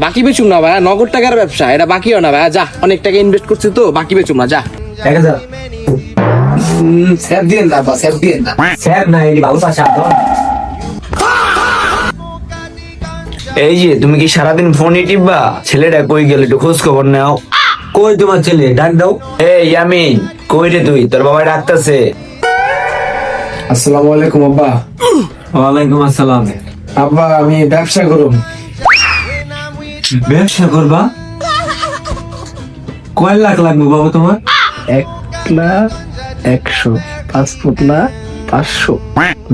বাকি বেচুম না ভাই, নগদ টাকার ব্যবসা, এটা বাকিও না ভাই। যা, অনেক টাকা ইনভেস্ট করছি তো, বাকি বেচুম না, যা। 1000 স্যার দিয়েন না বা স্যার দিয়েন না। স্যার না, এই ভালো পাশা এই যে তুমি কি সারাদিন ফোনই টিপবা? ছেলেটা কই গেল, একটু খোঁজ খবর নাও। কই তোমার ছেলে? ডাক দাও। এই ইয়ামিন, কই রে তুই? তোর বাবা ডাকতেছে। আসসালামু আলাইকুম আব্বা। ওয়ালাইকুম আসসালাম। আব্বা আমি ব্যবসা করুম। ব্যবসা করবা? কয় লাখ লাগবে বাবা তোমার? 1,00,000, 5 ফুটলা 500,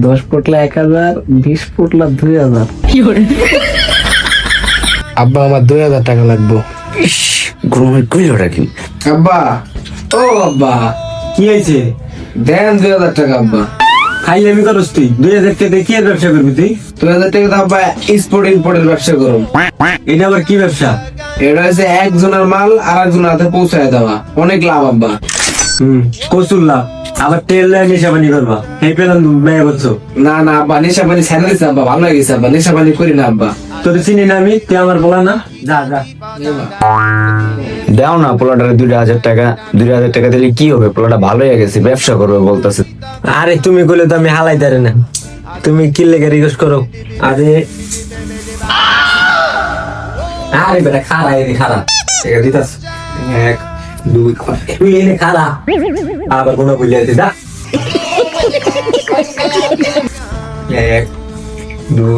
10 ফুটলা 1000, 20 ফুটলা 2000। আব্বা আমার 2000 টাকা লাগবে। ইস, গ্রুমে কইলটা কি? আব্বা, ও আব্বা, কি হয়েছে? দেন 2000 টাকা আব্বা। খাইলে আমি করস তুই 2000 টাকা কি আর ব্যবসা করবি তুই? 2000 টাকা তো আব্বা এক্সপোর্ট ইম্পোর্টের ব্যবসা করুম। এটা আবার কি ব্যবসা? এটা হচ্ছে একজনের মাল আর একজনের হাতে পৌঁছায় দেওয়া, অনেক লাভ আব্বা। কসুল্লাহ আবার তেল নেশাবানি করবা, এই পেলাম ব্যয় করছো। না না আব্বা, নেশা পানি ছেড়ে দিচ্ছে আব্বা, ভালো হয়ে গেছে আব্বা, নেশা পানি করি না আব্বা। তোর চিনি না আমি, তুই আমার বলা না। যা যা দাও না পোলাটারে 2000 টাকা। 2000 টাকা দিলে কি হবে? পোলাটা ভালো হয়ে গেছে, ব্যবসা করবে বলতেছে। আরে তুমি কইলে তো আমি হালাই দাঁড়ে না, তুমি কি লেগে রিকোয়েস্ট করো? আরে আরে বেটা খারা, এনে খারা টাকা দিতাস। 1 2 তুই এনে খারা, আবার কোনো বুঝলে আছে। যা 1 2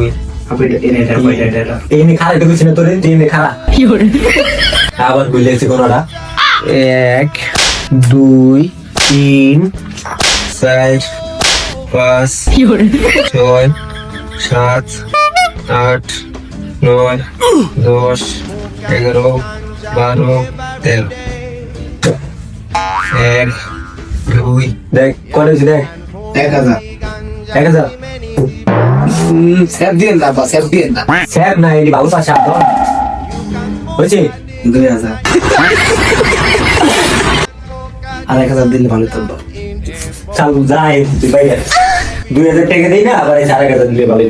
এনে খারা, এটা কিছু না তোর, তুই এনে খারা। আবার বুঝলে আছে কোনটা? 1 2 3 4 5 6 7 8 9 10 11 12 13 1 2 দেখ কলেজ দেখ 1000। 1000 স্যার দিয়েন না আব্বা, স্যার দিয়েন না। স্যার না, এই ভালো পাশা হয়েছে। 2000 আর 1000 দিলে ভালো তো আব্বা। চালু যায় তুই ভাই 2000 টাকা দেই না, আবার 4000 দিলে ভালো।